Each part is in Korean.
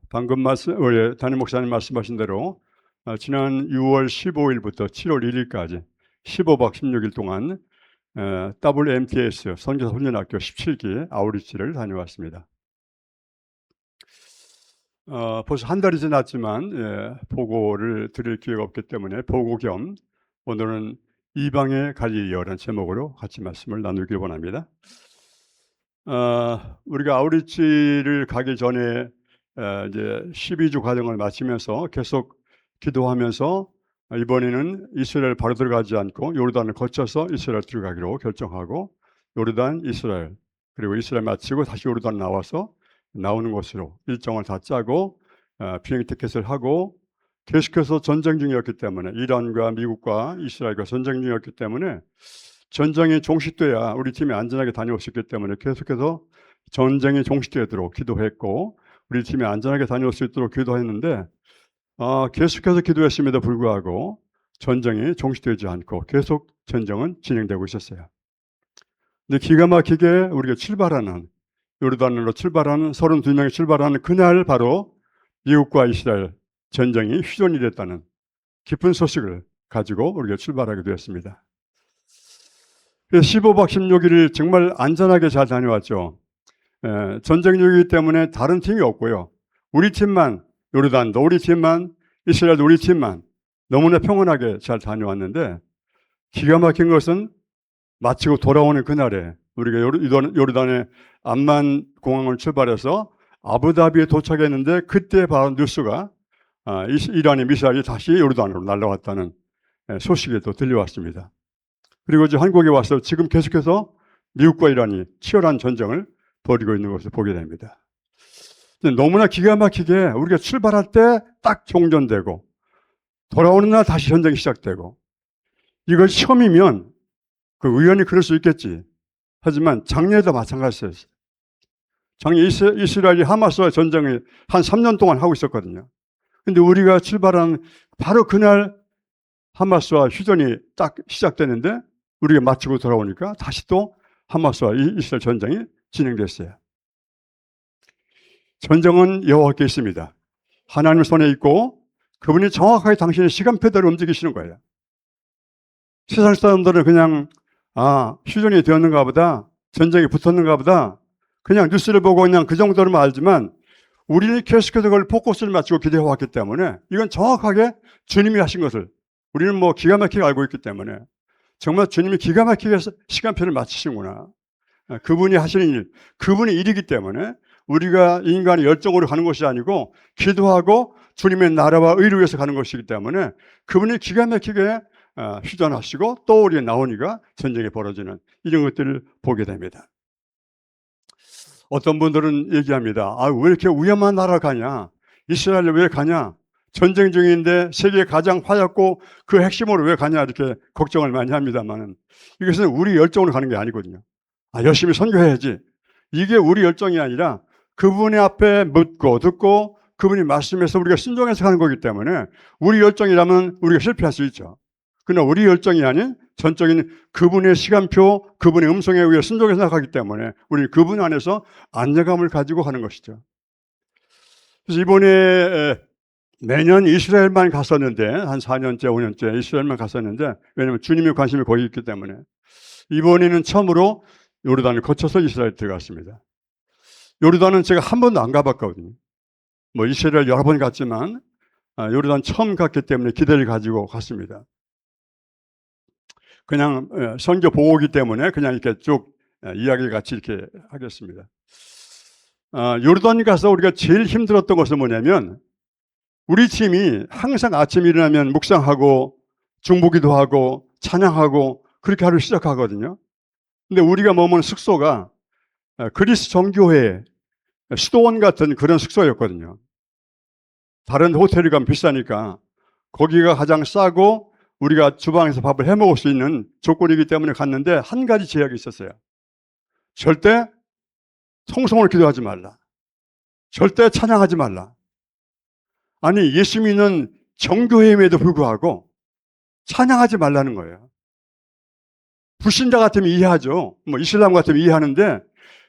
방금 우리 담임 목사님 말씀하신 대로 지난 6월 15일부터 7월 1일까지 15박 16일 동안 WMTS 선교사 훈련학교 17기 아우리치를 다녀왔습니다. 벌써 한 달이 지났지만 보고를 드릴 기회가 없기 때문에 보고 겸 오늘은 이방의 갈릴리오라는 제목으로 같이 말씀을 나누길 원합니다. 우리가 아우리치를 가기 전에 이제 12주 과정을 마치면서 계속 기도하면서 이번에는 이스라엘 바로 들어가지 않고 요르단을 거쳐서 이스라엘 들어가기로 결정하고 요르단, 이스라엘, 그리고 이스라엘 마치고 다시 요르단 나와서 나오는 곳으로 일정을 다 짜고 비행 티켓을 하고, 계속해서 전쟁 중이었기 때문에 이란과 미국과 이스라엘과 전쟁 중이었기 때문에 전쟁이 종식돼야 우리 팀이 안전하게 다녀올 수 있기 때문에 계속해서 전쟁이 종식되도록 기도했고 우리 팀이 안전하게 다녀올 수 있도록 기도했는데 계속해서 기도했음에도 불구하고 전쟁이 종식되지 않고 계속 전쟁은 진행되고 있었어요. 근데 기가 막히게 우리가 요르단으로 출발하는 32명이 출발하는 그날 바로 미국과 이스라엘 전쟁이 휴전이 됐다는 기쁜 소식을 가지고 우리가 출발하게 되었습니다. 15박 16일을 정말 안전하게 잘 다녀왔죠. 전쟁 중이기 때문에 다른 팀이 없고요. 우리 팀만, 요르단도 우리 팀만, 이스라엘도 우리 팀만 너무나 평온하게 잘 다녀왔는데, 기가 막힌 것은 마치고 돌아오는 그날에 우리가 요르단의 암만 공항을 출발해서 아부다비에 도착했는데 그때 바로 뉴스가 이란의 미사일이 다시 요르단으로 날아왔다는 소식이 또 들려왔습니다. 그리고 이제 한국에 와서 지금 계속해서 미국과 이란이 치열한 전쟁을 벌이고 있는 것을 보게 됩니다. 너무나 기가 막히게 우리가 출발할 때 딱 종전되고 돌아오는 날 다시 전쟁이 시작되고, 이걸 처음이면 의원이 그럴 수 있겠지. 하지만 작년에도 마찬가지였어요. 작년 이스라엘이 하마스와 전쟁을 한 3년 동안 하고 있었거든요. 근데 우리가 출발한 바로 그날 하마스와 휴전이 딱 시작되는데 우리가 마치고 돌아오니까 다시 또 하마스와 이스라엘 전쟁이 진행됐어요. 전쟁은 여호와께 있습니다. 하나님 손에 있고 그분이 정확하게 당신의 시간표대로 움직이시는 거예요. 세상 사람들은 그냥 휴전이 되었는가 보다, 전쟁이 붙었는가 보다, 그냥 뉴스를 보고 그냥 그 정도로만 알지만 우리는 계속해서 그걸 포커스를 맞추고 기대해왔기 때문에 이건 정확하게 주님이 하신 것을 우리는 뭐 기가 막히게 알고 있기 때문에 정말 주님이 기가 막히게 시간표를 맞추시구나. 그분이 하시는 일, 그분의 일이기 때문에 우리가 인간의 열정으로 가는 것이 아니고 기도하고 주님의 나라와 의를 위해서 가는 것이기 때문에 그분이 기가 막히게 휴전하시고 또 우리가 나오니까 전쟁이 벌어지는 이런 것들을 보게 됩니다. 어떤 분들은 얘기합니다. 왜 이렇게 위험한 나라 가냐? 이스라엘에 왜 가냐? 전쟁 중인데 세계 가장 화약고 그 핵심으로 왜 가냐? 이렇게 걱정을 많이 합니다만, 이것은 우리 열정으로 가는 게 아니거든요. 열심히 선교해야지. 이게 우리 열정이 아니라 그분의 앞에 묻고 듣고 그분이 말씀해서 우리가 순종해서 가는 거기 때문에 우리 열정이라면 우리가 실패할 수 있죠. 그러나 우리 열정이 아닌 전적인 그분의 시간표, 그분의 음성에 의해 순종해서 가기 때문에 우리는 그분 안에서 안정감을 가지고 가는 것이죠. 그래서 이번에 매년 이스라엘만 갔었는데, 한 4년째, 5년째 이스라엘만 갔었는데, 왜냐하면 주님의 관심이 거기 있기 때문에 이번에는 처음으로 요르단을 거쳐서 이스라엘 들어갔습니다. 요르단은 제가 한 번도 안 가봤거든요. 뭐 이스라엘 여러 번 갔지만 요르단 처음 갔기 때문에 기대를 가지고 갔습니다. 그냥 선교 보고기 때문에 그냥 이렇게 쭉 이야기 같이 이렇게 하겠습니다. 요르단 가서 우리가 제일 힘들었던 것은 뭐냐면, 우리 팀이 항상 아침에 일어나면 묵상하고 중보기도 하고 찬양하고 그렇게 하루 시작하거든요. 근데 우리가 머무는 숙소가 그리스 정교회 수도원 같은 그런 숙소였거든요. 다른 호텔에 가면 비싸니까 거기가 가장 싸고 우리가 주방에서 밥을 해 먹을 수 있는 조건이기 때문에 갔는데, 한 가지 제약이 있었어요. 절대 통성으로 기도하지 말라. 절대 찬양하지 말라. 아니, 예수 믿는 정교회임에도 불구하고 찬양하지 말라는 거예요. 불신자 같으면 이해하죠. 뭐 이슬람 같으면 이해하는데,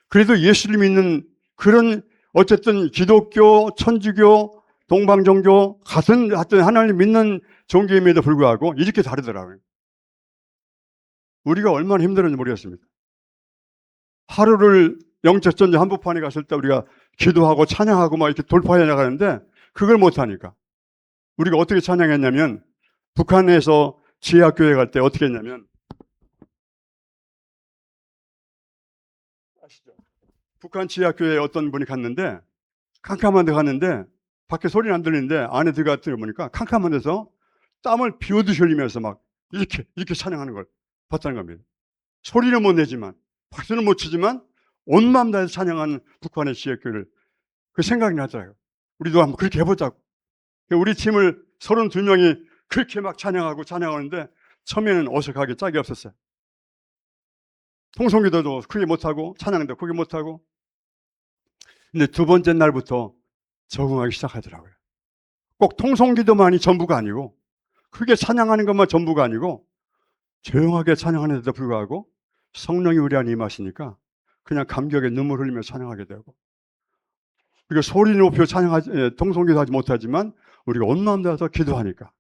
그래도 예수를 믿는 그런 어쨌든 기독교, 천주교, 동방종교 같은 하나님 믿는 종교임에도 불구하고 이렇게 다르더라고요. 우리가 얼마나 힘들었는지 모르겠습니다. 하루를 영적 전쟁 한복판에 갔을 때 우리가 기도하고 찬양하고 막 이렇게 돌파해 나가는데 그걸 못하니까 우리가 어떻게 찬양했냐면 북한에서 지하교회 갈 때 어떻게 했냐면 아시죠? 북한 지하교회에 어떤 분이 갔는데 캄캄한 데 갔는데 밖에 소리는 안 들리는데 안에 들어보니까 캄캄한 데서 땀을 비오듯이 흘리면서 막 이렇게 찬양하는 걸 봤다는 겁니다. 소리는 못 내지만 박수는 못 치지만 온 마음 다해서 찬양하는 북한의 지하교회를 그 생각이 나더라고요. 우리도 한번 그렇게 해보자고. 우리 팀을 32명이 그렇게 막 찬양하는데 처음에는 어색하게 짝이 없었어요. 통성기도도 크게 못하고 찬양도 크게 못하고. 근데 두 번째 날부터 적응하기 시작하더라고요. 꼭 통성기도만이 전부가 아니고 크게 찬양하는 것만 전부가 아니고 조용하게 찬양하는데도 불구하고 성령이 우리 안에 임하시니까 그냥 감격에 눈물 흘리며 찬양하게 되고, 그리고 소리 높여 통성기도 하지 못하지만 우리가 온 마음 다해서 기도하니까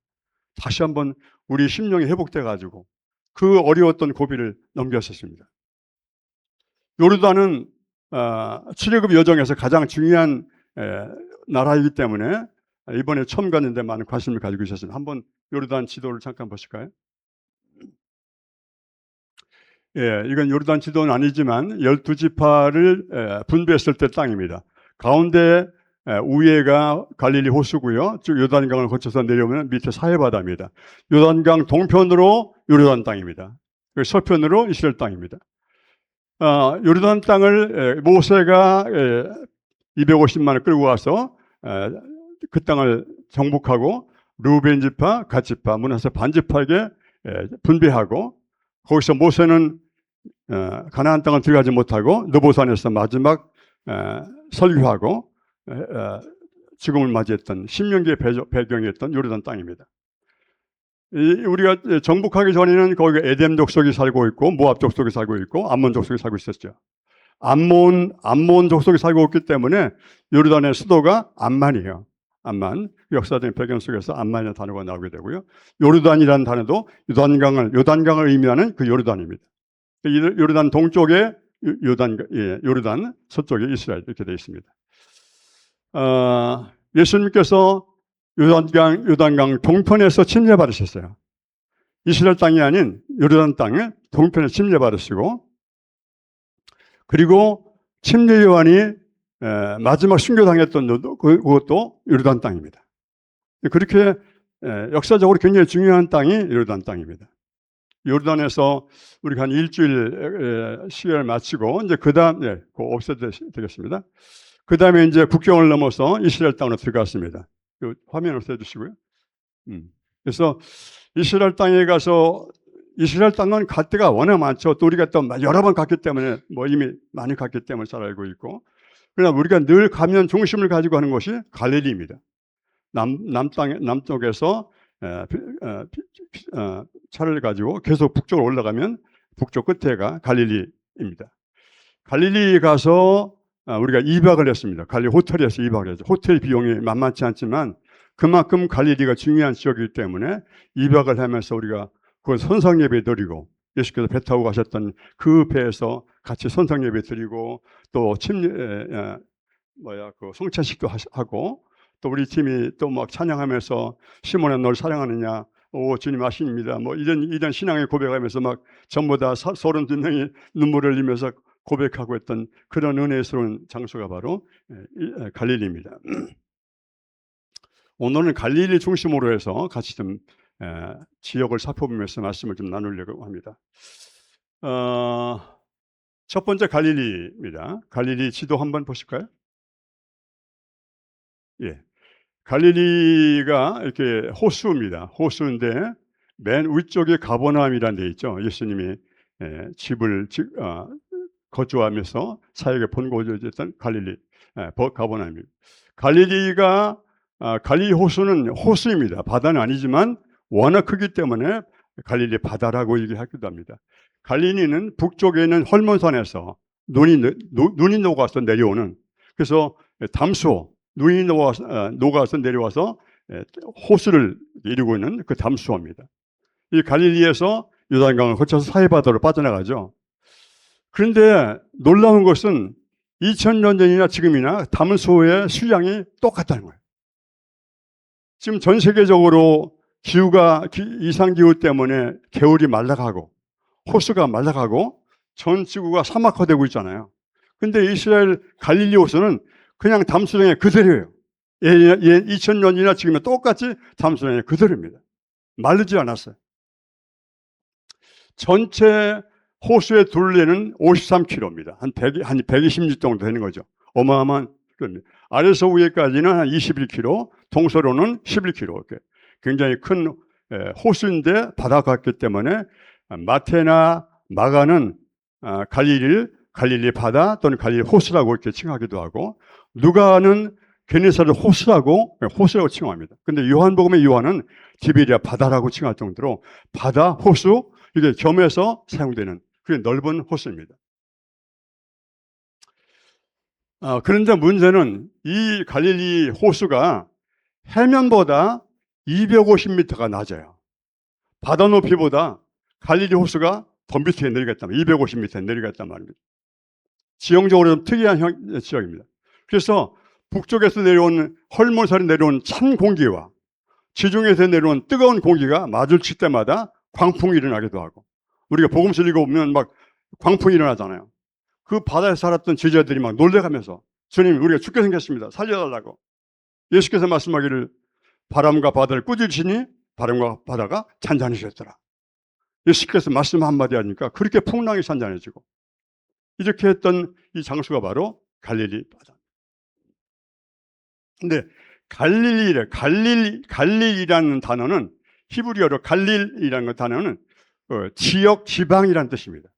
다시 한번 우리 심령이 회복돼 가지고 그 어려웠던 고비를 넘겼었습니다. 요르단은 출애굽 여정에서 가장 중요한 나라이기 때문에 이번에 처음 갔는데 많은 관심을 가지고 있었습니다. 한번 요르단 지도를 잠깐 보실까요? 예, 이건 요르단 지도는 아니지만 12지파를 분배했을 때 땅입니다. 가운데 우회가 갈릴리 호수고요. 쭉 요단강을 거쳐서 내려오면 밑에 사해바다입니다. 요단강 동편으로 요르단 땅입니다. 서편으로 이스라엘 땅입니다. 요르단 땅을 모세가 250만을 끌고 와서 그 땅을 정복하고 루벤 지파, 갓 지파, 므낫세 반 지파에게 분배하고, 거기서 모세는 가나안 땅을 들어가지 못하고 느보산에서 마지막 설교하고 죽음을 맞이했던 신명기의 배경이었던 요르단 땅입니다. 우리가 정복하기 전에는 거기 에덴 족속이 살고 있고 모압 족속이 살고 있고 암몬 족속이 살고 있었죠. 암몬 족속이 살고 있기 때문에 요르단의 수도가 암만이에요. 암만, 역사적인 배경 속에서 암만이라는 단어가 나오게 되고요. 요르단이라는 단어도 요단강을 의미하는 그 요르단입니다. 요르단 동쪽에 요르단, 서쪽에 이스라엘 이렇게 되어 있습니다. 예수님께서 요단강 동편에서 침례받으셨어요. 이스라엘 땅이 아닌 요르단 땅에 동편에서 침례받으시고, 그리고 침례 요한이 마지막 순교당했던 그것도 요르단 땅입니다. 그렇게 역사적으로 굉장히 중요한 땅이 요르단 땅입니다. 요르단에서 우리가 한 일주일 시간을 마치고 이제 그 없애도 되겠습니다. 그 다음에 이제 국경을 넘어서 이스라엘 땅으로 들어갔습니다. 화면 없애주시고요. 그래서 이스라엘 땅에 가서, 이스라엘 땅은 갈 데가 워낙 많죠. 또 우리가 또 여러 번 갔기 때문에 이미 많이 갔기 때문에 잘 알고 있고, 그러나 우리가 늘 가면 중심을 가지고 하는 것이 갈릴리입니다. 남쪽에서 차를 가지고 계속 북쪽으로 올라가면 북쪽 끝에가 갈릴리입니다. 갈릴리 가서 우리가 2박을 했습니다. 갈릴리 호텔에서 2박을 했죠. 호텔 비용이 만만치 않지만 그만큼 갈릴리가 중요한 지역이기 때문에 2박을 하면서 우리가 그 선상예배 드리고, 예수께서 배 타고 가셨던 그 배에서 같이 선상예배 드리고, 또 그 성찬식도 하고, 또 우리 팀이 또 막 찬양하면서 시몬아 널 사랑하느냐, 오 주님 아십니다, 이런 신앙의 고백하면서 막 전부 다 32명이 눈물을 흘리면서 고백하고 했던 그런 은혜스러운 장소가 바로 갈릴리입니다. 오늘은 갈릴리 중심으로 해서 같이 좀 지역을 살펴보면서 말씀을 좀 나누려고 합니다. 첫 번째 갈릴리입니다. 갈릴리 지도 한번 보실까요? 예, 갈릴리가 이렇게 호수입니다. 호수인데 맨 위쪽에 가버나움이라는 데 있죠. 예수님이 집을 거주하면서 사역에 본고지였던 갈릴리, 가버나움입니다. 갈릴리 호수는 호수입니다. 바다는 아니지만 워낙 크기 때문에 갈릴리 바다라고 얘기하기도 합니다. 갈릴리는 북쪽에 있는 헐몬산에서 눈이 녹아서 내려오는, 그래서 담수호, 눈이 녹아서 내려와서 호수를 이루고 있는 그 담수호입니다. 이 갈릴리에서 요단강을 거쳐서 사해바다로 빠져나가죠. 그런데 놀라운 것은 2000년 전이나 지금이나 담수호의 수량이 똑같다는 거예요. 지금 전 세계적으로 이상기후 때문에 개울이 말라가고 호수가 말라가고 전 지구가 사막화되고 있잖아요. 근데 이스라엘 갈릴리 호수는 그냥 담수량이 그대로예요. 2000년이나 지금은 똑같이 담수량이 그대로입니다. 마르지 않았어요. 전체 호수의 둘레는 53km입니다. 한 120m 정도 되는 거죠. 어마어마한 겁니다. 아래서 위에까지는 한 21km, 동서로는 11km. 이렇게 굉장히 큰 호수인데 바다 같기 때문에 마테나 마가는 갈릴리 바다 또는 갈릴리 호수라고 이렇게 칭하기도 하고, 누가는 게네사렛 호수라고 칭합니다. 근데 요한복음의 요한은 디베리아 바다라고 칭할 정도로 바다, 호수 이게 겸해서 사용되는 그게 넓은 호수입니다. 그런데 문제는 이 갈릴리 호수가 해면보다 250m가 낮아요. 바다 높이보다 갈릴리 호수가 더 밑에 내려갔단 말이에요. 250m 내려갔단 말입니다. 지형적으로 좀 특이한 지역입니다. 그래서 북쪽에서 내려온 헐몬살이 내려온 찬 공기와 지중해에서 내려온 뜨거운 공기가 마주칠 때마다 광풍이 일어나기도 하고, 우리가 복음서 읽어보면 막 광풍이 일어나잖아요. 그 바다에 살았던 제자들이 막 놀래가면서 주님, 우리가 죽게 생겼습니다. 살려달라고. 예수께서 말씀하기를 바람과 바다를 꾸짖으시니 바람과 바다가 잔잔해졌더라. 예수께서 말씀 한마디 하니까 그렇게 풍랑이 잔잔해지고, 이렇게 했던 이 장소가 바로 갈릴리 바다입니다. 근데 갈릴리라는 단어는 히브리어로 갈릴이라는 단어는 지역, 지방이라는 뜻입니다.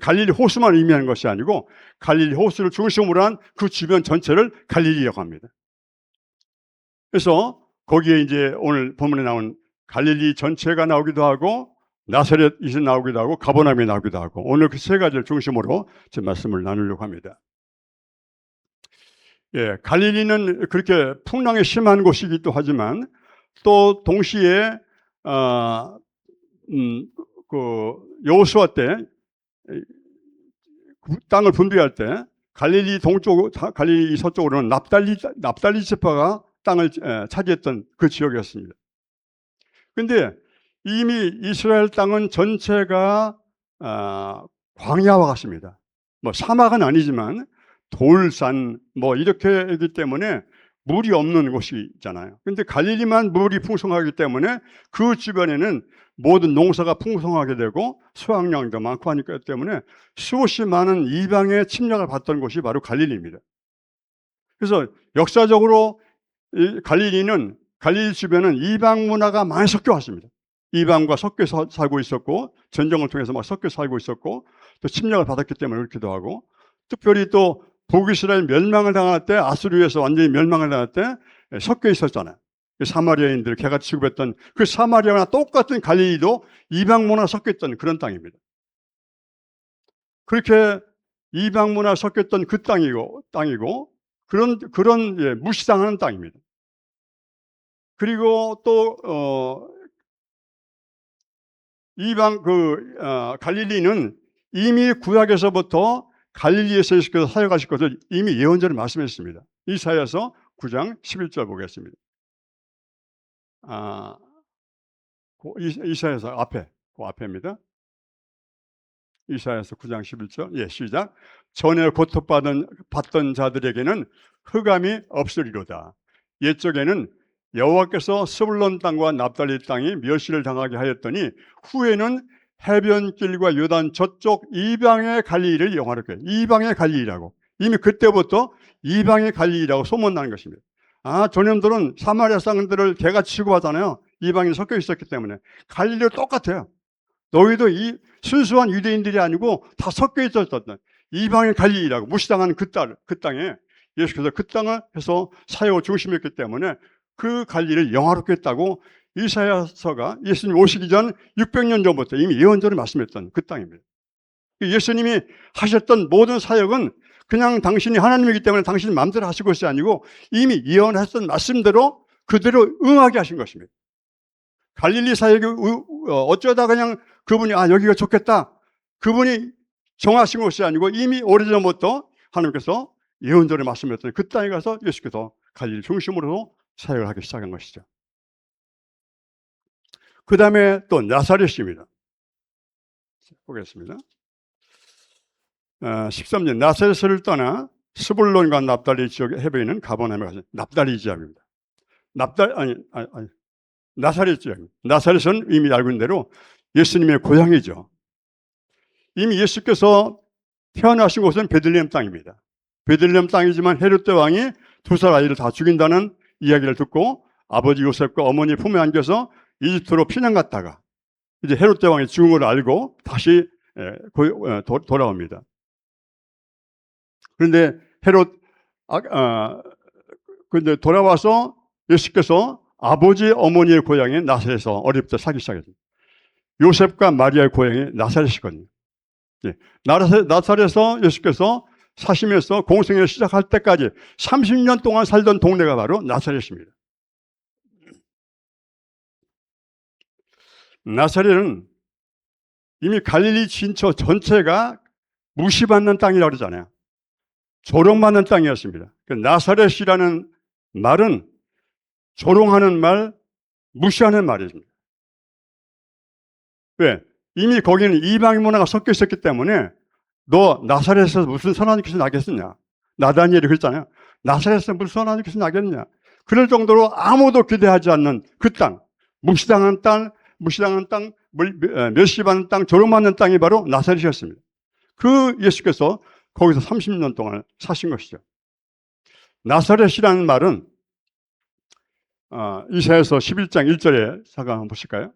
갈릴리 호수만 의미하는 것이 아니고 갈릴리 호수를 중심으로 한 그 주변 전체를 갈릴리라고 합니다. 그래서 거기에 이제 오늘 본문에 나온 갈릴리 전체가 나오기도 하고 나사렛이 나오기도 하고 가버나움이 나오기도 하고, 오늘 그 세 가지를 중심으로 제 말씀을 나누려고 합니다. 갈릴리는 그렇게 풍랑이 심한 곳이기도 하지만 또 동시에 여호수아 때 땅을 분배할 때 갈릴리 동쪽, 갈릴리 서쪽으로는 납달리 지파가 땅을 차지했던 그 지역이었습니다. 그런데 이미 이스라엘 땅은 전체가 광야와 같습니다. 뭐 사막은 아니지만 돌산 이렇게 하기 때문에 물이 없는 곳이 있잖아요. 그런데 갈릴리만 물이 풍성하기 때문에 그 주변에는 모든 농사가 풍성하게 되고 수확량도 많고 하니까 때문에 수없이 많은 이방의 침략을 받던 곳이 바로 갈릴리입니다. 그래서 역사적으로 갈릴리 주변은 이방 문화가 많이 섞여 왔습니다. 이방과 섞여 살고 있었고, 전쟁을 통해서 막 섞여 살고 있었고, 또 침략을 받았기 때문에 그렇기도 하고, 특별히 또 북이스라엘 멸망을 당할 때, 아수르에서 완전히 멸망을 당할 때 섞여 있었잖아요. 사마리아인들 개같이 취급했던 그 사마리아와 똑같은 갈릴리도 이방 문화 섞여 있던 그런 땅입니다. 그렇게 이방 문화 섞였던 그 땅이고 그런 무시당하는 땅입니다. 그리고 또 갈릴리는 이미 구약에서부터 갈릴리에서 예수께서 사역하실 것을 이미 예언자로 말씀했습니다. 이사야서 9장 11절 보겠습니다. 이사야서 앞에입니다. 이사야서 9장 11절. 시작. 전에 고통받던 자들에게는 흑암이 없으리로다. 옛적에는 여호와께서 스불론 땅과 납달리 땅이 멸시를 당하게 하였더니 후에는 해변길과 요단 저쪽 이방의 갈릴리를 영화롭게, 이방의 갈릴리라고, 이미 그때부터 이방의 갈릴리라고 소문나는 것입니다. 저놈들은 사마리아 사람들을 개같이 취급하잖아요. 이방인이 섞여 있었기 때문에. 갈릴리도 똑같아요. 너희도 이 순수한 유대인들이 아니고 다 섞여 있었던 이방의 갈릴리라고 무시당하는 그 땅에 예수께서 그 땅을 해서 사역을 중심했기 때문에 그 갈릴리를 영화롭게 했다고 이사야서가 예수님 오시기 전 600년 전부터 이미 예언자로 말씀했던 그 땅입니다. 예수님이 하셨던 모든 사역은 그냥 당신이 하나님이기 때문에 당신 마음대로 하실 것이 아니고 이미 예언하셨던 말씀대로 그대로 응하게 하신 것입니다. 갈릴리 사역이 어쩌다 그냥 그분이 여기가 좋겠다, 그분이 정하신 것이 아니고 이미 오래전부터 하나님께서 예언대로 말씀하셨더니 그 땅에 가서 예수께서 갈릴리 중심으로 사역을 하기 시작한 것이죠. 그 다음에 또 나사렛입니다. 보겠습니다. 13년 나사렛을 떠나 스불론과 납달리 지역의 해변에 있는 가버나움에 가서 납달리 지역입니다. 나사렛 지역입니다. 나사렛은 이미 알고 있는 대로 예수님의 고향이죠. 이미 예수께서 태어나신 곳은 베들레헴 땅입니다. 베들레헴 땅이지만 헤롯 왕이 두 살 아이를 다 죽인다는 이야기를 듣고 아버지 요셉과 어머니 품에 안겨서 이집트로 피난 갔다가 이제 헤롯 왕이 죽은 걸 알고 다시 돌아옵니다. 그런데 근데 돌아와서 예수께서 아버지 어머니의 고향인 나사렛에서 어릴 때 살기 시작했습니다. 요셉과 마리아의 고향이 나사렛이거든요. 나사렛에서 예수께서 사시면서 공생애를 시작할 때까지 30년 동안 살던 동네가 바로 나사렛입니다. 나사렛은 이미 갈릴리 진처 전체가 무시받는 땅이라고 그러잖아요. 조롱받는 땅이었습니다. 나사렛이라는 말은 조롱하는 말, 무시하는 말입니다. 왜? 이미 거기는 이방인 문화가 섞여 있었기 때문에 너 나사렛에서 무슨 선한 것이 나겠느냐? 나다니엘이 그랬잖아요. 나사렛에서 무슨 선한 것이 나겠느냐? 그럴 정도로 아무도 기대하지 않는 그 땅, 무시당한 땅, 멸시받는 땅, 조롱받는 땅이 바로 나사렛이었습니다. 그 예수께서 거기서 30년 동안 사신 것이죠. 나사렛이라는 말은 이사야서 11장 1절에 잠깐 한번 보실까요?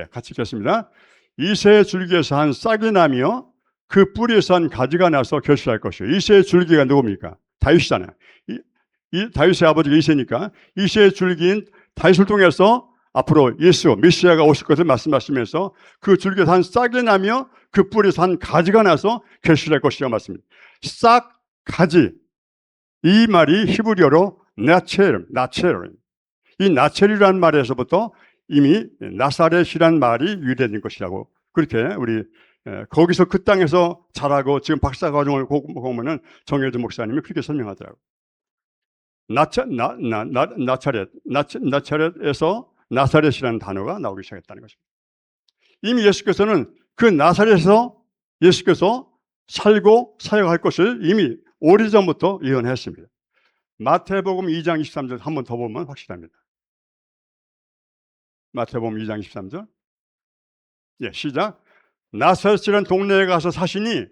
같이 읽겠습니다. 이새의 줄기에서 한 싹이 나며 그 뿌리에서 한 가지가 나서 결실할 것이요. 이새의 줄기가 누굽니까? 다윗이잖아요. 다윗의 아버지가 이새니까 이새의 줄기인 다윗을 통해서 앞으로 예수, 메시아가 오실 것을 말씀하시면서 그 줄기에서 한 싹이 나며 그 뿌리에서 한 가지가 나서 결실할 것이라고 말씀입니다. 싹, 가지, 이 말이 히브리어로 나체르. 이 나체르라는 말에서부터 이미 나사렛이라는 말이 유래된 것이라고, 그렇게 우리 거기서 그 땅에서 자라고 지금 박사 과정을 보면은 정혜주 목사님이 그렇게 설명하더라고요. 나차렛에서 나사렛이라는 단어가 나오기 시작했다는 것입니다. 이미 예수께서는 그 나사렛에서 예수께서 살고 사역할 것을 이미 오래전부터 예언했습니다. 마태복음 2장 23절 한 번 더 보면 확실합니다. 마태복음 2장 23절. 시작. 나사렛이라는 동네에 가서 사시니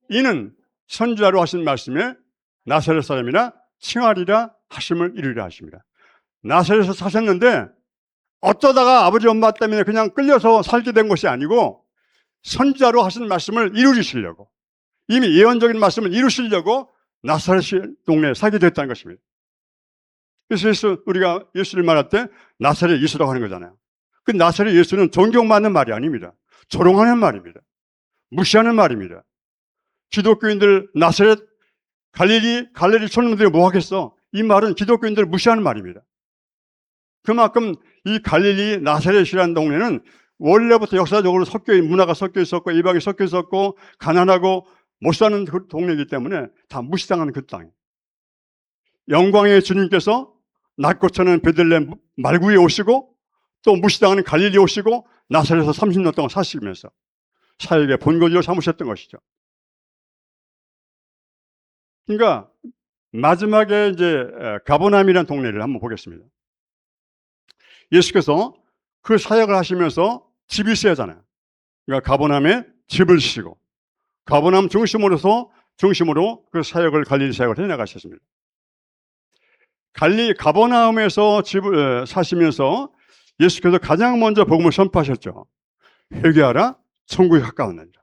이는 선지자로 하신 말씀에 나사렛 사람이라 칭하리라 하심을 이루리라 하십니다. 나사렛에서 사셨는데 어쩌다가 아버지 엄마 때문에 그냥 끌려서 살게 된 것이 아니고 선지자로 하신 말씀을 이루시려고, 이미 예언적인 말씀을 이루시려고 나사렛 동네에 살게 됐다는 것입니다. 그래서 우리가 예수를 말할 때 나사렛 예수라고 하는 거잖아요. 그 나사렛 예수는 존경받는 말이 아닙니다. 조롱하는 말입니다. 무시하는 말입니다. 기독교인들 나사렛, 갈릴리 촌놈들이 뭐 하겠어? 이 말은 기독교인들을 무시하는 말입니다. 그만큼 이 갈릴리 나사렛이라는 동네는 원래부터 역사적으로 문화가 섞여 있었고 이방이 섞여 있었고 가난하고 못 사는 그 동네이기 때문에 다 무시당하는 그 땅. 영광의 주님께서 낮고쳐는 베들레헴 말구에 오시고 또 무시당하는 갈릴리 오시고 나사렛에서 30년 동안 사시면서 사역의 본거지로 삼으셨던 것이죠. 그러니까 마지막에 이제 가버나움이라는 동네를 한번 보겠습니다. 예수께서 그 사역을 하시면서 집이 있어야잖아요. 그러니까 가버나움에 집을 지시고 가버나움 중심으로 그 사역을, 갈릴리 사역을 해나가셨습니다. 가버나움에서 집을 사시면서 예수께서 가장 먼저 복음을 선포하셨죠. 회개하라, 천국이 가까웠느니라.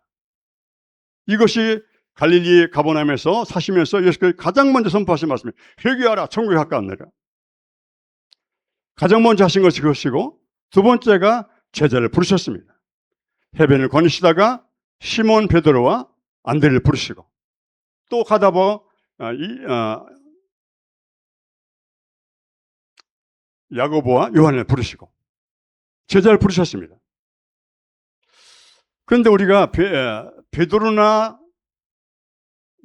이것이 갈릴리 가버나움에서 사시면서 예수께서 가장 먼저 선포하신 말씀이에요. 회개하라, 천국이 가까웠느니라. 가장 먼저 하신 것이 그것이고, 두 번째가 제자를 부르셨습니다. 해변을 거니시다가 시몬 베드로와 안드레를 부르시고, 또 가다 야고보와 요한을 부르시고 제자를 부르셨습니다. 그런데 우리가 베드로나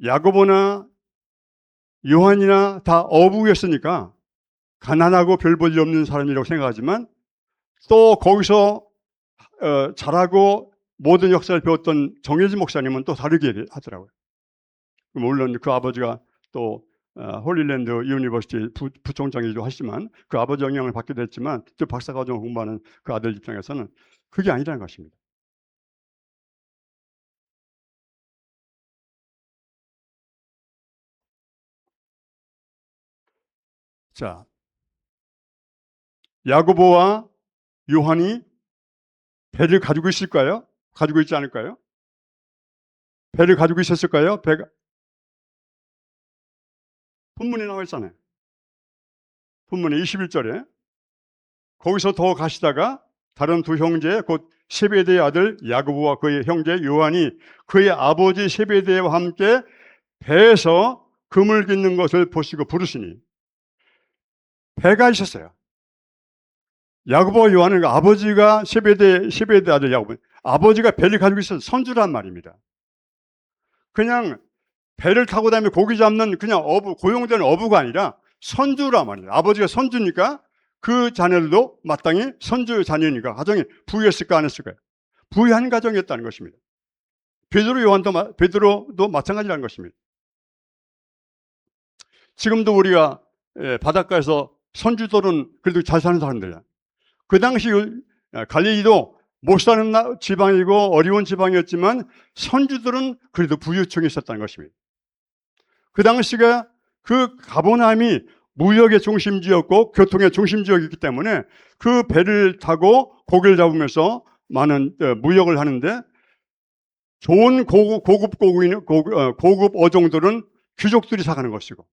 야고보나 요한이나 다 어부였으니까 가난하고 별 볼일 없는 사람이라고 생각하지만 또 거기서 잘하고 모든 역사를 배웠던 정혜진 목사님은 또 다르게 하더라고요. 물론 그 아버지가 또 홀리랜드 유니버시티 부총장이기도 하지만 그 아버지 영향을 받기도 했지만 또 박사과정 공부하는 그 아들 입장에서는 그게 아니라는 것입니다. 자, 야고보와 요한이 배를 가지고 있을까요? 가지고 있지 않을까요? 배를 가지고 있었을까요? 배가 본문에 나와 있잖아요. 본문에 21절에 거기서 더 가시다가 다른 두 형제 곧 세베대의 아들 야고보와 그의 형제 요한이 그의 아버지 세베대와 함께 배에서 그물 깃는 것을 보시고 부르시니 배가 있었어요. 야고보와 요한은 아버지가 세베대 아들 야고보, 아버지가 배를 가지고 있어서 선주란 말입니다. 그냥 배를 타고 다니며 고기 잡는 그냥 고용된 어부가 아니라 선주란 말이에요. 아버지가 선주니까 그 자녀들도 마땅히 선주 자녀니까 가정이 부유했을까 안 했을까요? 부유한 가정이었다는 것입니다. 베드로도 마찬가지라는 것입니다. 지금도 우리가 바닷가에서 선주들은 그래도 잘 사는 사람들이야. 그 당시 갈릴리도 못 사는 지방이고 어려운 지방이었지만 선주들은 그래도 부유층이 있었다는 것입니다. 그 당시가 그 가버나움이 무역의 중심지였고 교통의 중심지였기 때문에 그 배를 타고 고기를 잡으면서 많은 무역을 하는데 좋은 고급 어종들은 귀족들이 사가는 것이고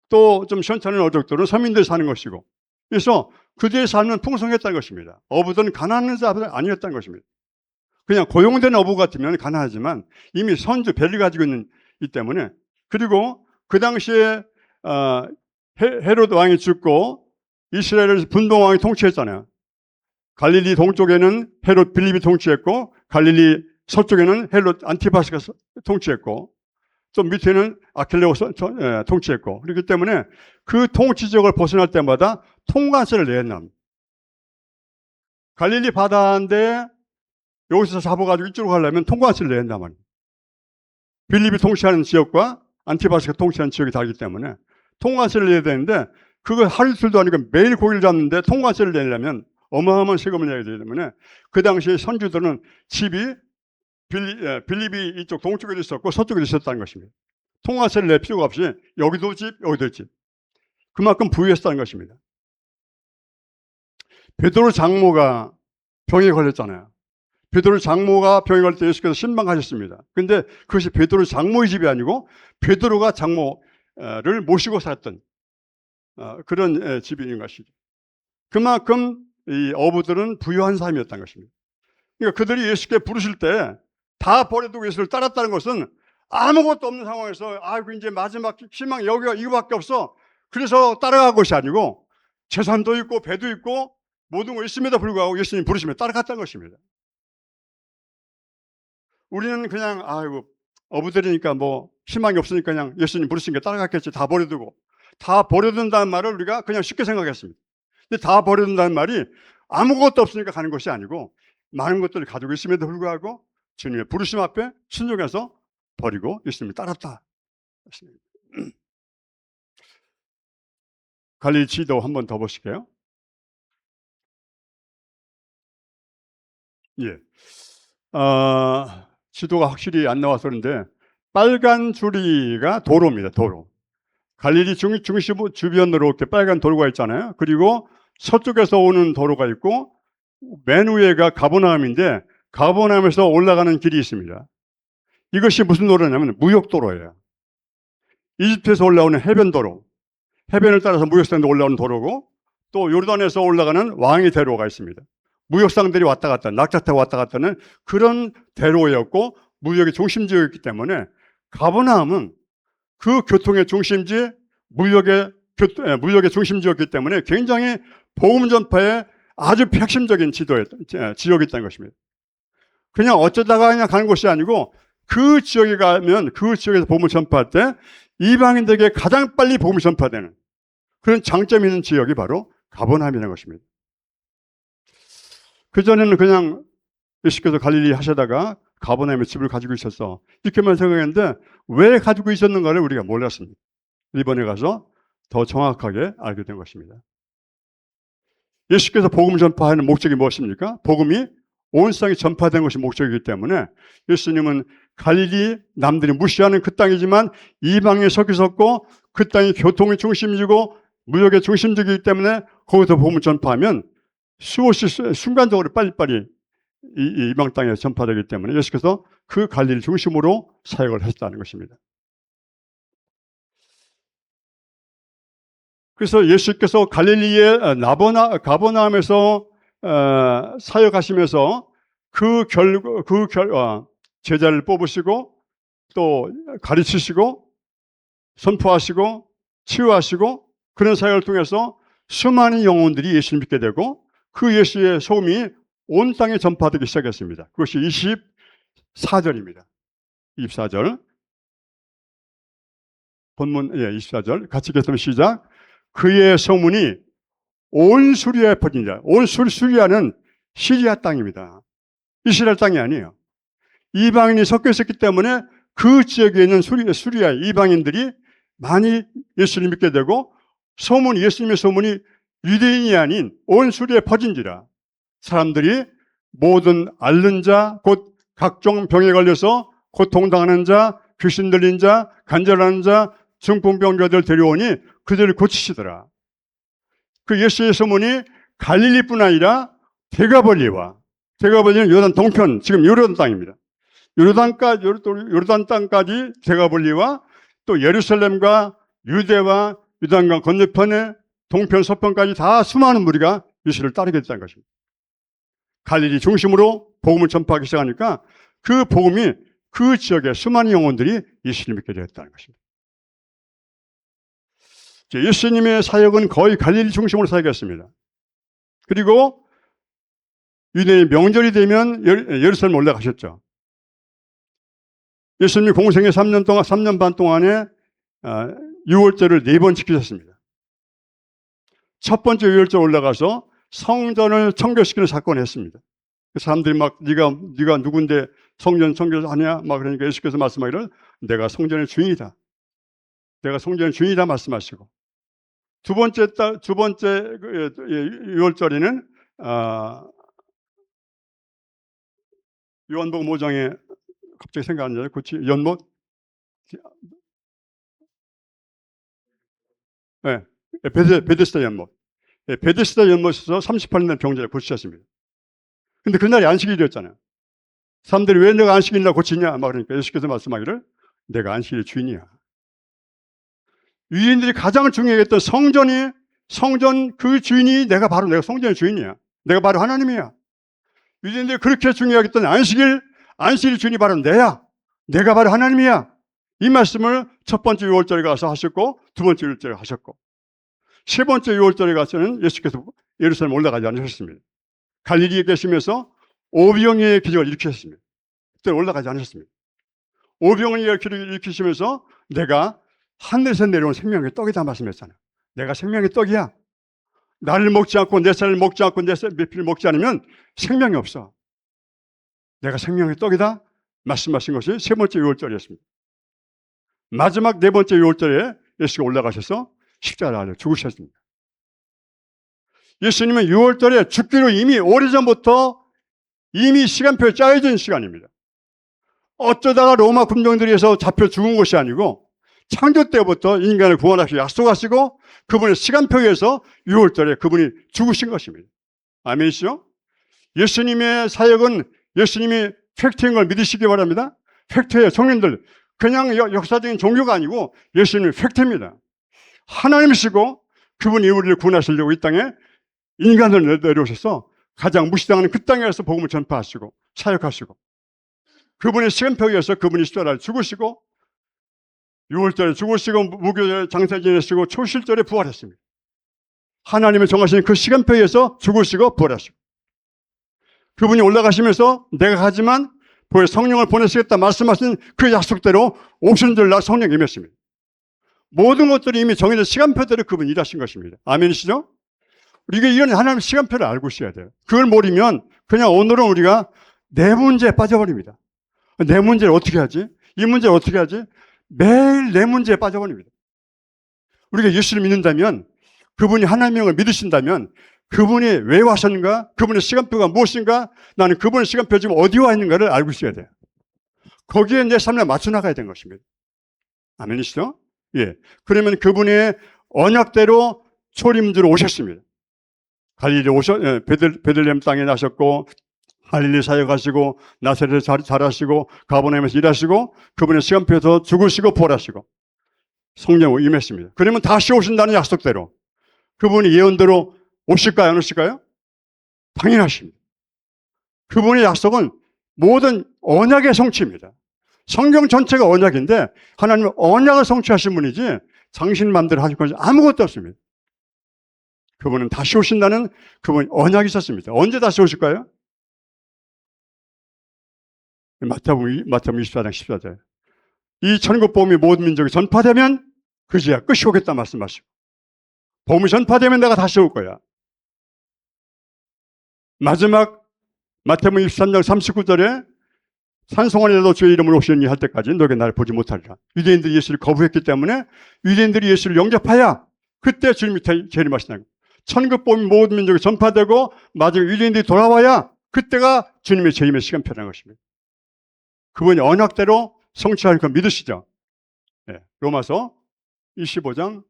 또 좀 시원찮은 어종들은 서민들이 사는 것이고 그래서 그들의 삶은 풍성했다는 것입니다. 어부들은 가난한 자들이 아니었다는 것입니다. 그냥 고용된 어부 같으면 가난하지만 이미 선주 배를 가지고 있기 때문에 그리고 그 당시에 헤롯 왕이 죽고 이스라엘을 분봉 왕이 통치했잖아요. 갈릴리 동쪽에는 헤롯 빌립이 통치했고 갈릴리 서쪽에는 헤롯 안티파스가 통치했고 또 밑에는 아킬레오스 통치했고 그렇기 때문에 그 통치 지역을 벗어날 때마다 통관세를 내야 합니다. 갈릴리 바다인데 여기서 잡아가지고 이쪽으로 가려면 통관세를 내야 한단 말이에요. 빌립이 통치하는 지역과 안티파스가 통치하는 지역이 다르기 때문에 통관세를 내야 되는데 그거 하루 이틀도 아니고 매일 고기를 잡는데 통관세를 내려면 어마어마한 세금을 내야 되기 때문에 그 당시에 선주들은 집이 빌립이 이쪽 동쪽에도 있었고 서쪽에도 있었다는 것입니다. 통관세를 낼 필요가 없이 여기도 집, 여기도 집. 그만큼 부유했다는 것입니다. 베드로 장모가 병에 걸렸잖아요. 베드로 장모가 병에 걸릴 때 예수께서 신방하셨습니다. 그런데 그것이 베드로 장모의 집이 아니고 베드로가 장모를 모시고 살았던 그런 집인 것이죠. 그만큼 이 어부들은 부유한 삶이었다는 것입니다. 그러니까 그들이 예수께 부르실 때 다 버려두고 예수를 따랐다는 것은 아무것도 없는 상황에서 아이고 이제 마지막 희망 여기가 이거밖에 없어. 그래서 따라간 것이 아니고 재산도 있고 배도 있고 모든 거 있음에도 불구하고 예수님 부르시면 따라갔다는 것입니다. 우리는 그냥 아이고 어부들이니까 뭐 희망이 없으니까 그냥 예수님 부르신 게 따라갔겠지. 다 버려두고. 다 버려둔다는 말을 우리가 그냥 쉽게 생각했습니다. 근데 다 버려둔다는 말이 아무것도 없으니까 가는 것이 아니고 많은 것들을 가지고 있음에도 불구하고 주님의 부르심 앞에 순종해서 버리고 예수님을 따랐다. 갈릴리 지도 한 번 더 보실게요. 예. 지도가 확실히 안 나와서 그런데 빨간 줄이가 도로입니다. 도로. 갈릴리 중심 주변으로 이렇게 빨간 도로가 있잖아요. 그리고 서쪽에서 오는 도로가 있고 맨 위에가 가버나움인데 가버나움에서 올라가는 길이 있습니다. 이것이 무슨 도로냐면 무역도로예요. 이집트에서 올라오는 해변도로, 해변을 따라서 무역상도 올라오는 도로고 또 요르단에서 올라가는 왕의 대로가 있습니다. 무역상들이 왔다 갔다 낙차 타고 왔다 갔다 하는 그런 대로였고 무역의 중심지였기 때문에 가버나움은 그 교통의 중심지, 무역의 중심지였기 때문에 굉장히 복음 전파에 아주 핵심적인 지역이었다는 것입니다. 그냥 어쩌다가 그냥 가는 곳이 아니고 그 지역에 가면 그 지역에서 복음을 전파할 때 이방인들에게 가장 빨리 복음이 전파되는 그런 장점이 있는 지역이 바로 가버나움이라는 것입니다. 그전에는 그냥 예수께서 갈릴리 하시다가 가버나움에 집을 가지고 있었어. 이렇게만 생각했는데 왜 가지고 있었는가를 우리가 몰랐습니다. 이번에 가서 더 정확하게 알게 된 것입니다. 예수께서 복음 전파하는 목적이 무엇입니까? 복음이 온 세상에 전파된 것이 목적이기 때문에 예수님은 갈릴리 남들이 무시하는 그 땅이지만 이방에 섞였었고 그 땅이 교통의 중심지고 무역의 중심지이기 때문에 거기서 복음을 전파하면 수없이 순간적으로 빨리빨리 이 이방 땅에 전파되기 때문에 예수께서 그 갈릴리 중심으로 사역을 하셨다는 것입니다. 그래서 예수께서 갈릴리의 가버나움에서 사역하시면서 제자를 뽑으시고 또 가르치시고 선포하시고 치유하시고 그런 사역을 통해서 수많은 영혼들이 예수를 믿게 되고 그 예수의 소음이 온 땅에 전파되기 시작했습니다. 그것이 24절입니다. 24절. 본문 24절 같이 읽겠습니다. 시작. 그의 소문이 온 수리아에 퍼진다. 온 수리아는 시리아 땅입니다. 이스라엘 땅이 아니에요. 이방인이 섞여 있었기 때문에 그 지역에 있는 수리아 이방인들이 많이 예수를 믿게 되고 예수님의 소문이 유대인이 아닌 온 수리아에 퍼진지라. 사람들이 모든 앓는 자, 곧 각종 병에 걸려서 고통당하는 자, 귀신 들린 자, 간절한 자, 중풍병자들 데려오니 그들을 고치시더라. 그 예수의 소문이 갈릴리뿐 아니라 대가벌리는 요단 동편, 지금 요르단 땅입니다. 요르단 땅까지 대가벌리와 또 예루살렘과 유대와 유단강 건너편에 동편, 서편까지 다 수많은 무리가 예수를 따르게 됐다는 것입니다. 갈릴리 중심으로 복음을 전파하기 시작하니까 그 복음이 그 지역의 수많은 영혼들이 예수를 믿게 되었다는 것입니다. 예수님의 사역은 거의 갈릴리 중심으로 사역했습니다. 그리고 유대인 명절이 되면 예루살렘 올라가셨죠. 예수님이 공생의 3년 반 동안에 6월절을 4번 지키셨습니다. 첫 번째 6월절 올라가서 성전을 청결시키는 사건을 했습니다. 사람들이 막 네가 누군데 성전 청결하냐 막 그러니까 예수께서 말씀하기를 내가 성전의 주인이다. 내가 성전의 주인이다 말씀하시고 두 번째 6월절에는 요한복음 5장에 갑자기 생각 안 나요. 그렇지? 연못? 네. 베데스다 연못. 네. 베데스다 연못에서 38년 된 병자를 고치셨습니다. 근데 그날이 안식일이었잖아요. 사람들이 왜 내가 안식일날 고치냐? 막 그러니까 예수께서 말씀하기를 내가 안식일의 주인이야. 유대인들이 가장 중요했던 성전 그 주인이 내가 성전의 주인이야. 내가 바로 하나님이야. 유대인들이 그렇게 중요하겠던 안식일 주인이 바로 내가 바로 하나님이야. 이 말씀을 첫 번째 6월절에 가서 하셨고 두 번째 6월절에 하셨고 세 번째 6월절에 가서는 예수께서 예루살렘 올라가지 않으셨습니다. 갈릴리에 계시면서 오병이의 기적을 일으키셨습니다. 그때 올라가지 않으셨습니다. 오병이의 기적을 일으키시면서 내가 하늘에서 내려온 생명의 떡이다 말씀했잖아요. 내가 생명의 떡이야. 나를 먹지 않고 내 살을 먹지 않고 내 피를 먹지 않으면 생명이 없어. 내가 생명의 떡이다 말씀하신 것이 세 번째 6월절이었습니다. 마지막 네 번째 6월절에 예수가 올라가셔서 십자가를 달려 죽으셨습니다. 예수님은 6월절에 죽기로 이미 오래전부터 이미 시간표에 짜여진 시간입니다. 어쩌다가 로마 군병들이 해서 잡혀 죽은 것이 아니고 창조 때부터 인간을 구원하시고 약속하시고 그분의 시간표에서 6월절에 그분이 죽으신 것입니다. 아멘이시죠? 예수님의 사역은 예수님이 팩트인 걸 믿으시기 바랍니다. 팩트예요. 청년들. 그냥 역사적인 종교가 아니고 예수님은 팩트입니다. 하나님이시고 그분이 우리를 구원하시려고 이 땅에 인간을 내려오셔서 가장 무시당하는 그 땅에서 복음을 전파하시고 사역하시고 그분의 시간표에 의해서 그분이 십자가를 죽으시고 6월절에 죽으시고 무교절에 장사 지내시고 초실절에 부활했습니다. 하나님의 정하신 그 시간표에 의해서 죽으시고 부활하시고, 그분이 올라가시면서 내가 가지만 성령을 보내시겠다 말씀하신 그 약속대로 오순절날 성령이 임했습니다. 모든 것들이 이미 정해진 시간표대로 그분이 일하신 것입니다. 아멘이시죠? 우리가 이런 하나님의 시간표를 알고 있어야 돼요. 그걸 모르면 그냥 오늘은 우리가 내 문제에 빠져버립니다. 내 문제를 어떻게 하지? 이 문제를 어떻게 하지? 매일 내 문제에 빠져버립니다. 우리가 예수를 믿는다면, 그분이 하나님을 믿으신다면, 그분이 왜 와셨는가? 그분의 시간표가 무엇인가? 나는 그분의 시간표 지금 어디 와 있는가를 알고 있어야 돼요. 거기에 내 삶을 맞춰 나가야 되는 것입니다. 아멘이시죠? 예. 그러면 그분의 언약대로 초림주로 오셨습니다. 갈릴리 베들레헴 땅에 나셨고, 갈릴리 사역하시고, 나사렛에서 자라시고, 가버나움에서 일하시고, 그분의 시간표에서 죽으시고 부활하시고 성령으로 임했습니다. 그러면 다시 오신다는 약속대로 그분이 예언대로 오실까요? 안 오실까요? 당연하십니다. 그분의 약속은 모든 언약의 성취입니다. 성경 전체가 언약인데 하나님은 언약을 성취하신 분이지 당신 마음대로 하실 것이 아무것도 없습니다. 그분은 다시 오신다는 그분 언약이 있었습니다. 언제 다시 오실까요? 마태복음 24장 14절. 이 천국 복음이 모든 민족에 전파되면 그제야 끝이 오겠다 말씀하시고, 복음이 전파되면 내가 다시 올 거야. 마지막 마태복음 23장 39절에 산송아리라도 주의 이름으로 오시니 할 때까지 너에게 나를 보지 못하리라. 유대인들이 예수를 거부했기 때문에 유대인들이 예수를 영접하여 그때 주님이 재림하시나요. 천국 복음이 모든 민족에 전파되고 마지막 유대인들이 돌아와야 그때가 주님의 재림의 시간표라는 것입니다. 그분이 언약대로 성취할 거 믿으시죠? 네. 로마서 25장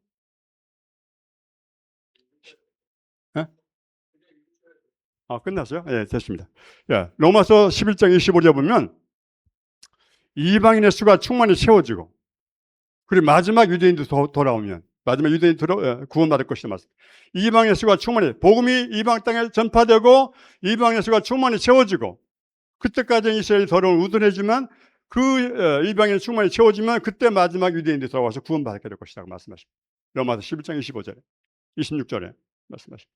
끝났어요? 예, 됐습니다. 예, 로마서 11장 25절에 보면 이방인의 수가 충만히 채워지고, 그리고 마지막 유대인도 돌아오면 마지막 유대인이 구원받을 것이다 말씀. 이방인의 수가 충만히, 복음이 이방 땅에 전파되고 이방인의 수가 충만히 채워지고, 그때까지는 이스라엘이 더러운 우둔해지만 그 이방인의 충만히 채워지면 그때 마지막 유대인들이 돌아와서 구원받게 될 것이라고 말씀하십니다. 로마서 11장 25절에 26절에 말씀하십니다.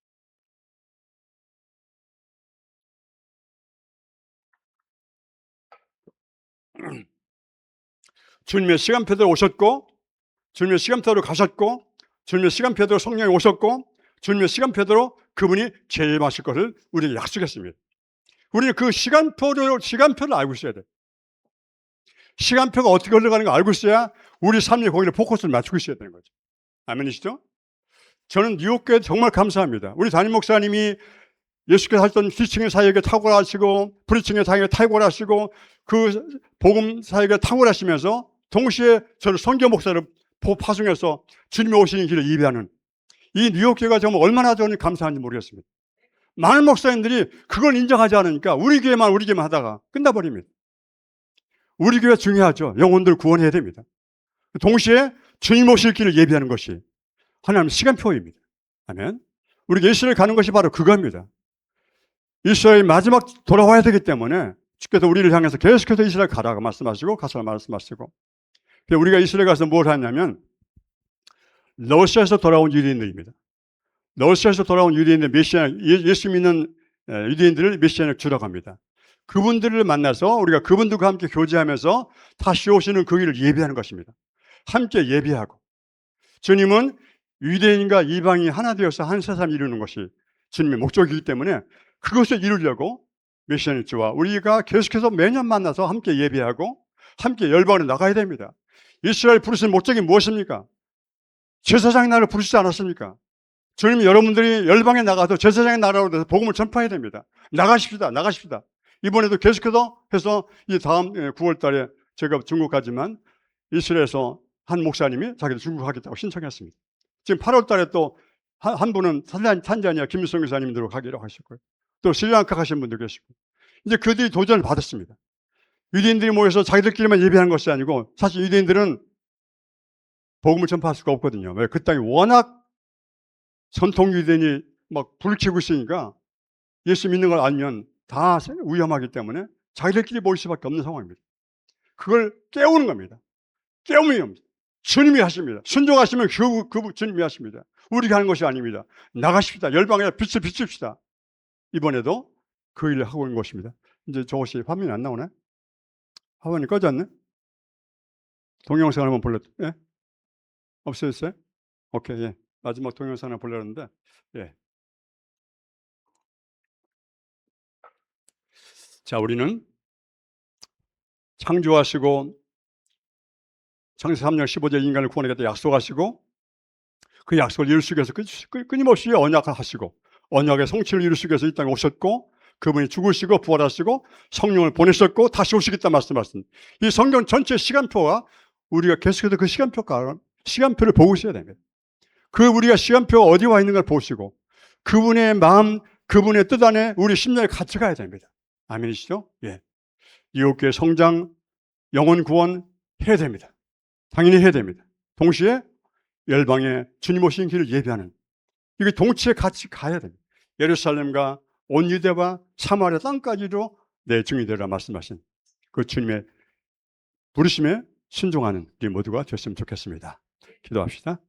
주님의 시간표대로 오셨고, 주님의 시간표대로 가셨고, 주님의 시간표대로 성령이 오셨고, 주님의 시간표대로 그분이 재림하실 것을 우리에게 약속했습니다. 우리는 그 시간표를 알고 있어야 돼요. 시간표가 어떻게 흘러가는 거 알고 있어야 우리 삶의 거기에 포커스를 맞추고 있어야 되는 거죠. 아멘이시죠? 저는 뉴욕교회 정말 감사합니다. 우리 담임 목사님이 예수께서 하셨던 티칭의 사역에 탁월하시고 프리칭의 사역에 탁월하시고 그 복음 사역에 탁월하시면서 동시에 저를 선교 목사를 파송해서 주님이 오시는 길을 예비하는 이 뉴욕교회가 정말 얼마나 저는 감사한지 모르겠습니다. 많은 목사님들이 그걸 인정하지 않으니까 우리 교회만 하다가 끝나버립니다. 우리 교회 중요하죠. 영혼들 구원해야 됩니다. 동시에 주님 오실 길을 예비하는 것이 하나님의 시간표입니다. 아멘. 우리가 이스라엘 가는 것이 바로 그겁니다. 이스라엘 마지막 돌아와야 되기 때문에 주께서 우리를 향해서 계속해서 이스라엘 가라고 말씀하시고 가서 말씀하시고, 우리가 이스라엘 가서 뭘 하냐면 러시아에서 돌아온 유대인들입니다. 러시아에서 돌아온 유대인들 예수 믿는 유대인들을 메시아로 주라고 합니다. 그분들을 만나서 우리가 그분들과 함께 교제하면서 다시 오시는 그 길을 예비하는 것입니다. 함께 예비하고, 주님은 유대인과 이방인이 하나 되어서 한 세상을 이루는 것이 주님의 목적이기 때문에 그것을 이루려고 메시아의 주와 우리가 계속해서 매년 만나서 함께 예배하고 함께 열방으로 나가야 됩니다. 이스라엘 부르신 목적이 무엇입니까? 제사장의 나라를 부르시지 않았습니까? 주님이 여러분들이 열방에 나가서 제사장의 나라로 돼서 복음을 전파해야 됩니다. 나가십시다. 이번에도 계속해서 해서 이 다음 9월 달에 제가 중국 가지만 이스라엘에서 한 목사님이 자기도 중국 가겠다고 신청했습니다. 지금 8월 달에 또 한 분은 탄자니아 김일성 교사님들로 가기로 하셨고요. 또 스리랑카 가신 분도 계시고, 이제 그들이 도전을 받았습니다. 유대인들이 모여서 자기들끼리만 예배하는 것이 아니고, 사실 유대인들은 복음을 전파할 수가 없거든요. 왜? 그 땅이 워낙 전통 유대인이 막 불을 켜고 있으니까 예수 믿는 걸 알면 다 위험하기 때문에 자기들끼리 모일 수밖에 없는 상황입니다. 그걸 깨우는 겁니다. 깨우는 겁니다. 주님이 하십니다. 순종하시면 그 주님이 하십니다. 우리가 하는 것이 아닙니다. 나가십시다. 열방에 빛을 비춥시다. 이번에도 그 일을 하고 있는 것입니다. 이제 저것이 화면이 안 나오네? 화면이 꺼졌네? 동영상 한번 볼래? 예? 없어졌어요? 오케이, 예. 마지막 동영상 하나 보려는데, 예. 자, 우리는 창조하시고 창세기 3장 15절 인간을 구원하겠다 약속하시고 그 약속을 이루시기 위해서 끊임없이 언약을 하시고 언약의 성취를 이루시기 위해서 이 땅에 오셨고 그분이 죽으시고 부활하시고 성령을 보내셨고 다시 오시겠다 말씀하셨습니다. 이 성경 전체 시간표가 우리가 계속해서 그 시간표를 보고 있어야 됩니다. 그 우리가 시간표가 어디 와 있는 걸 보시고 그분의 마음, 그분의 뜻 안에 우리 심령에 같이 가야 됩니다. 아멘이시죠? 예. 이웃교회 성장, 영혼 구원 해야 됩니다. 당연히 해야 됩니다. 동시에 열방에 주님 오신 길을 예비하는 이게 동시에 같이 가야 됩니다. 예루살렘과 온 유대와 사마리아 땅까지도 내 증인이 되라 말씀하신 그 주님의 부르심에 순종하는 우리 모두가 되었으면 좋겠습니다. 기도합시다.